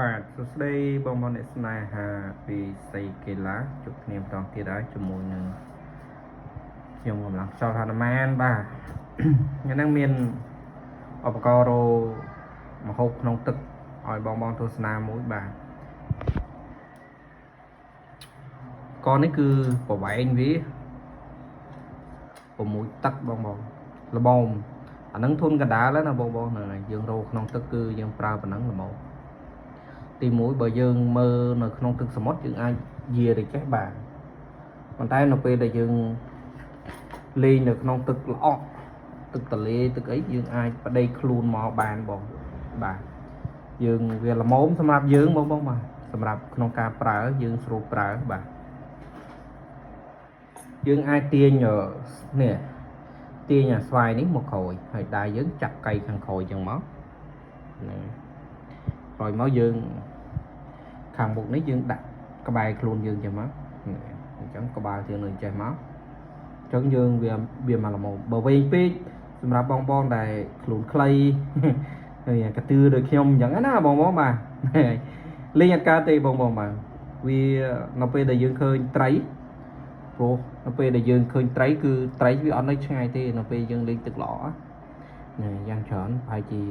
បាទសួស្តីបងប្អូនអ្នកស្នេហាពីសីកេឡាជួបគ្នាម្ដងទៀតហើយជាមួយនឹងខ្ញុំកំឡុងចោលហនុមានបាទថ្ងៃហ្នឹងមានឧបករណ៍រោមហូបក្នុងទឹកឲ្យបងទស្សនាមួយបាទកនេះគឺប្រវែងវា6ទឹកបងល្មមអាហ្នឹងធុនកណ្ដាលណាបងហ្នឹងហើយយើងរោក្នុងទឹកគឺយើងប្រើប៉ុណ្ណឹងល្មមទី1បើយើងមើលនៅក្នុងទឹកសមុទ្រយើងអាចយាទៅចេះបានប៉ុន្តែនៅពេលដែលយើងលេងនៅក្នុងទឹកល្អក់ទឹកទន្លេទឹកអីយើងអាចបដិខ្លួនមកបានបងបាទយើងវាល្មមសម្រាប់យើងបងបាទសម្រាប់ក្នុងការប្រើយើងស្រួលប្រើបាទយើងអាចទាញនេះទាញអាស្វាយនេះមកក្រោយហើយដៃយើងចាប់កៃខាងក្រោយចឹងមកហ្នឹងក្រោយមកយើងខាងមុខនេះយើងដាក់ក្បែរខ្លួនយើងចឹងមកអញ្ចឹងក្បាលយើងនៅចេះមកអញ្ចឹងយើងវាមកល្មមបើវែងពេកសម្រាប់បងដែលខ្លួនខ្លីហើយកតឿដូចខ្ញុំអញ្ចឹងណាបងបាទលេងអត់កើតទេបងបាទវានៅពេលដែលយើងឃើញត្រីព្រោះនៅពេលដែលយើងឃើញត្រីគឺត្រីវាអត់នៅឆ្ងាយទេនៅពេលយើងលេងទឹកល្អណាយ៉ាងច្រើនប្រហែលជា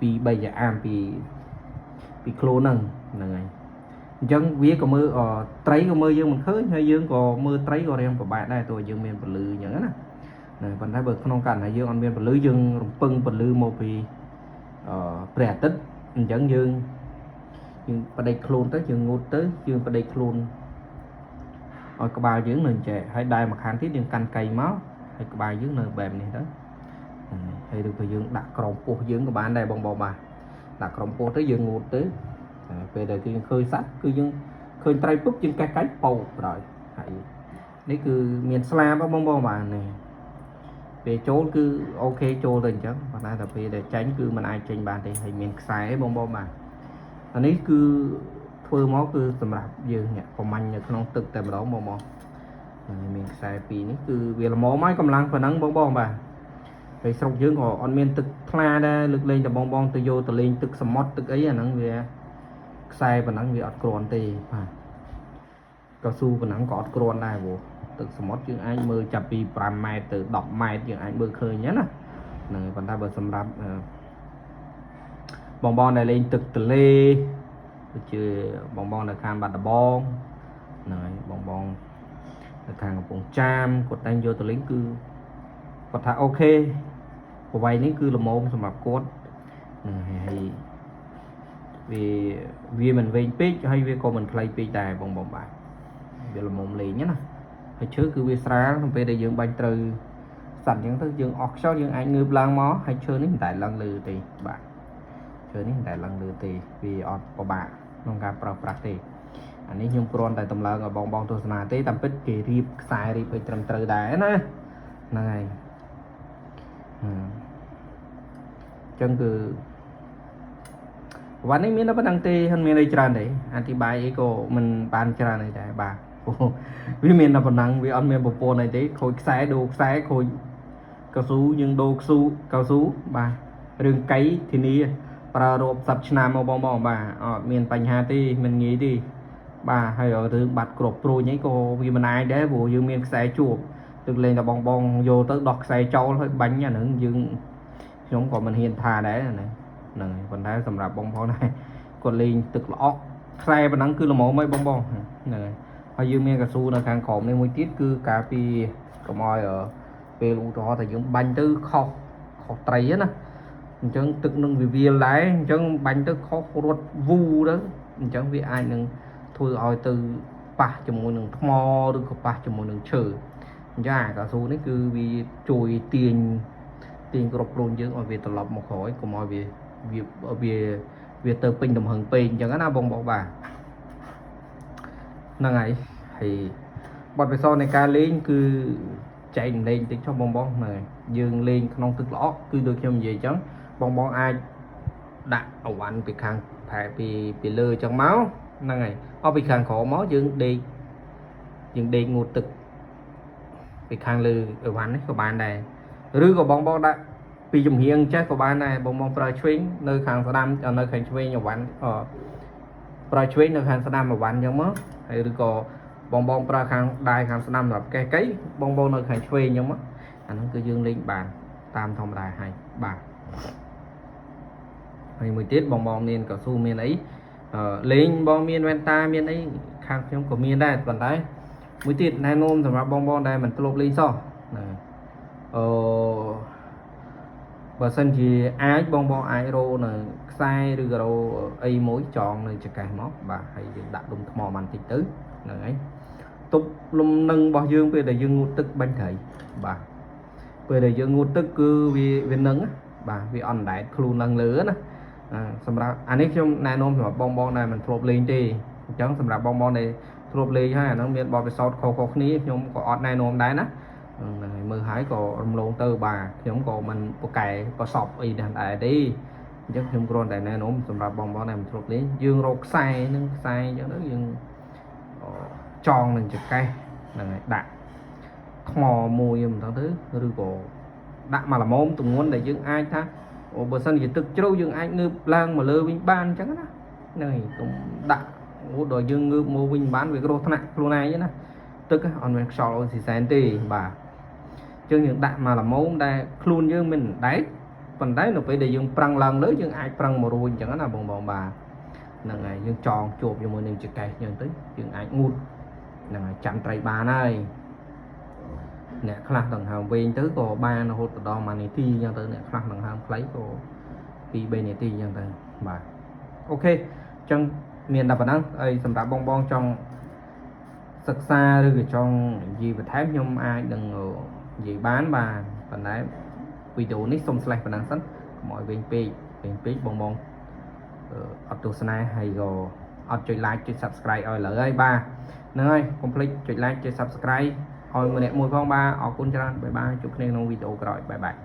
2-3អាមពីខ្លួនហ្នឹងហើយអញ្ចឹងវាក៏មើលត្រីក៏មើលយើងមិនឃើញហើយយើងក៏មើលត្រីក៏រៀងពិបាកដែរទោះយើងមានពលឺអញ្ចឹងណាប៉ុន្តែបើក្នុងករណីយើងអត់មានពលឺយើងរំពឹងពលឺមកពីព្រះអាទិត្យអញ្ចឹងយើងបដិខ្លួនទៅយើងងូតទៅយើងបដិខ្លួនឲ្យក្បាលយើងនៅចេះហើយដៃមួយខាងទៀតយើងកាន់កៃមកហើយក្បាលយើងនៅបែបនេះទៅហើយឬក៏យើងដាក់ក្រោមពោះយើងក៏បានដែរបងបាទដាក់ក្រោមពោះទៅយើងងូតទៅពេលដែលយើងឃើញសត្វគឺយើងឃើញត្រីពុកយើងកេះកាច់ពោក្រោយហើយនេះគឺមានស្លាបបងបាទនេះពេលចូលគឺអូខេចូលទៅអញ្ចឹងប៉ុន្តែតែពេលដែលចាញ់គឺมันអាចចេញបានទេហើយមានខ្សែបងបាទអានេះគឺធ្វើមកគឺសម្រាប់យើងអ្នកប្រមាញ់នៅក្នុងទឹកតែម្ដងបងមានខ្សែពីរនេះគឺវាល្មមហើយកម្លាំងប៉ុណ្ណឹងបងបាទហើយស្រុកយើងក៏អត់មានទឹកថ្លាដែរលើកលែងតែបងទៅយកទៅលេងទឹកសមុទ្រទឹកអីអាហ្នឹងវាខ្សែប៉ុណ្ណឹងវាអត់គ្រាន់ទេបាទកៅស៊ូប៉ុណ្ណឹងក៏អត់គ្រាន់ដែរព្រោះទឹកសមុទ្រយើងអាចមើលចាប់ពី5ម៉ែត្រទៅ10ម៉ែត្រយើងអាចមើលឃើញណាហ្នឹងប៉ុន្តែបើសម្រាប់បងដែលលេងទឹកទន្លេដូចជាបងនៅខាងបាត់ដំបងហ្នឹងហើយបងនៅខាងកំពង់ចាមគាត់តែងយកទៅលេងគឺគាត់ថាអូខេប្រវែងនេះគឺល្មមសម្រាប់គាត់ហ្នឹងហើយវាមិនវែងពេកហើយវាក៏មិនខ្លីពេកដែរបងបាទវាល្មមលេងណាហើយឈើគឺវាស្រាលនៅពេលដែលយើងបាញ់ត្រូវសត្វអញ្ចឹងទៅយើងអស់ខ្យល់យើងអាចងើបឡើងមកហើយឈើនេះមិនតែឡើងលើទេបាទឈើនេះមិនតែឡើងលើទេវាអត់ពិបាកក្នុងការប្រើប្រាស់ទេអានេះខ្ញុំគ្រាន់តែតម្លើងឲ្យបងទស្សនាទេតាមពិតគេរៀបខ្សែរៀបឲ្យត្រឹមត្រូវដែរណាហ្នឹងហើយអញ្ចឹងគឺវ៉ាន់នេះមានតែប៉ុណ្្នឹងទេមិនមានអីច្រើនទេអធិប្បាយអីក៏មិនបានច្រើនអីដែរបាទវាមានតែប៉ុណ្ណឹងវាអត់មានប្រព័ន្ធអីទេខូចខ្សែដូរខ្សែខូចកៅស៊ូយើងដូរកៅស៊ូបាទរឿងកៃធានាប្រើរាប់10ឆ្នាំមកបងបាទអត់មានបញ្ហាទេមិនងាយទេបាទហើយរឿងបាត់គ្រាប់ព្រួយអីក៏វាមិនអាចដែរព្រោះយើងមានខ្សែជួបទឹកលេងតែបងយកទៅដោះខ្សែចោលហើយបាញ់អាហ្នឹងយើងខ្ញុំក៏មិនហ៊ានថាដែរហ្នឹងហើយប៉ុន្តែសម្រាប់បងដែរគាត់លេងទឹកល្អក់ខ្សែប៉ុណ្ណឹងគឺល្មមហើយបងហ្នឹងហើយយើងមានកៅស៊ូនៅខាងក្រោមនេះមួយទៀតគឺការពីកុំឲ្យពេលឧទាហរណ៍ថាយើងបាញ់ទៅខុសត្រីណាអញ្ចឹងទឹកនឹងវាវាលដែរអញ្ចឹងបាញ់ទៅខុសរត់វូទៅអញ្ចឹងវាអាចនឹងធ្វើឲ្យទៅប៉ះជាមួយនឹងថ្មឬក៏ប៉ះជាមួយនឹងឈើអញ្ចឹងអាកៅស៊ូនេះគឺវាជួយទាញគ្រប់គ្រងយើងឲ្យវាត្រឡប់មកក្រោយកុំឲ្យវាទៅពេញទំហឹងពេកអញ្ចឹងណាបងបាទហ្នឹងហើយបទពិសោធន៍នៃការលេងគឺចែកលេងតិចចុះបងហ្នឹងហើយយើងលេងក្នុងទឹកល្អគឺដូចខ្ញុំនិយាយអញ្ចឹងបងអាចដាក់អវ៉ាន់ពីខាងផែពីលើអញ្ចឹងមកហ្នឹងហើយអស់ពីខាងក្រោមមកយើងដេកងូតទឹកពីខាងលើអវ៉ាន់នេះក៏បានដែរឬក៏បងដាក់ ពីជំហៀងចេះក៏បានដែរបងប្រើឆ្វេងនៅខាងស្ដាំនៅខាងឆ្វេងអវ៉ាន់ប្រើឆ្វេងនៅខាងស្ដាំអវ៉ាន់អញ្ចឹងមកហើយឬក៏បងប្រើខាងដៃខាងស្ដាំសម្រាប់កេះកៃបងនៅខាងឆ្វេងអញ្ចឹងមកអាហ្នឹងគឺយើងលេងបានតាមធម្មតាហើយបាទហើយមួយទៀតបងមានកៅស៊ូមានអីលេងបងមានវ៉ែនតាមានអីខាងខ្ញុំក៏មានដែរប៉ុន្តែមួយទៀតណែនាំសម្រាប់បងដែលមិនធ្លាប់លេងសោះបើសិនជាអាចបងអាចរោនៅខ្សែឬក៏រោអីមួយចងនៅចង្កេះមកបាទហើយយើងដាក់ដុំថ្មបានតិចទៅហ្នឹងហើយទប់លំនឹងរបស់យើងពេលដែលយើងងូតទឹកបាញ់ត្រីបាទពេលដែលយើងងូតទឹកគឺវានឹងបាទវាអត់ដែតខ្លួនឡើងលើណាសម្រាប់អានេះខ្ញុំណែនាំសម្រាប់បងដែលមិនធ្លាប់លេងទេអញ្ចឹងសម្រាប់បងដែលធ្លាប់លេងហើយអាហ្នឹងមានបទពិសោធន៍ខុសៗគ្នាខ្ញុំក៏អត់ណែនាំដែរណាហ្នឹងហើយមើលហើយក៏រំលងទៅបាទខ្ញុំក៏មិនប្រកែប្រសពអីដែរទេអញ្ចឹងខ្ញុំគ្រាន់តែណែនាំសម្រាប់បងដែលមិនធ្លាប់លេងយើងរកខ្សែនឹងខ្សែអញ្ចឹងទៅយើងចងនឹងចង្កេះហ្នឹងហើយដាក់ថ្មមួយមិនដឹងទៅឬក៏ដាក់មកល្មមទម្ងន់ដែលយើងអាចថាបើសិនជាទឹកជ្រៅយើងអាចងើបឡើងមកលើវិញបានអញ្ចឹងណាហ្នឹងហើយកុំដាក់ដល់យើងងើបមកវិញបានវាគ្រោះថ្នាក់ខ្លួនឯងណាទឹកអត់មានខ្យល់អូស៊ីសែនទេបាទអញ្ចឹងយើងដាក់មកល្មមដែលខ្លួនយើងមិនដែកប៉ុន្តែនៅពេលដែលយើងប្រឹងឡើងលើយើងអាចប្រឹងមករួចអញ្ចឹងណាបងបាទហ្នឹងហើយយើងចងជួបជាមួយនឹងចង្កេះអញ្ចឹងទៅយើងអាចងូតហ្នឹងហើយចាំត្រីបានហើយអ្នកខ្លះដង្ហើមវែងទៅក៏បានរហូតដល់1នាទីអញ្ចឹងទៅអ្នកខ្លះដង្ហើមខ្លីក៏2-3នាទីអញ្ចឹងទៅបាទអូខេអញ្ចឹងមានតែប៉ុណ្ណឹងហើយសម្រាប់បងចង់សិក្សាឬក៏ចង់និយាយបន្ថែមខ្ញុំអាចនឹងនិយាយបានបាទប៉ុន្តែវីដេអូនេះសូមស្លេះប៉ុណ្ណឹងសិនកុំឲ្យវែងពេកបងអត់ទស្សនាហើយក៏អត់ចុច like ចុច subscribe ឲ្យលើហើយបាទហ្នឹងហើយកុំភ្លេចចុច like ចុច subscribe ឲ្យម្នាក់មួយផងបាទអរគុណច្រើនបាយបាយជួបគ្នាក្នុងវីដេអូក្រោយបាយបាយ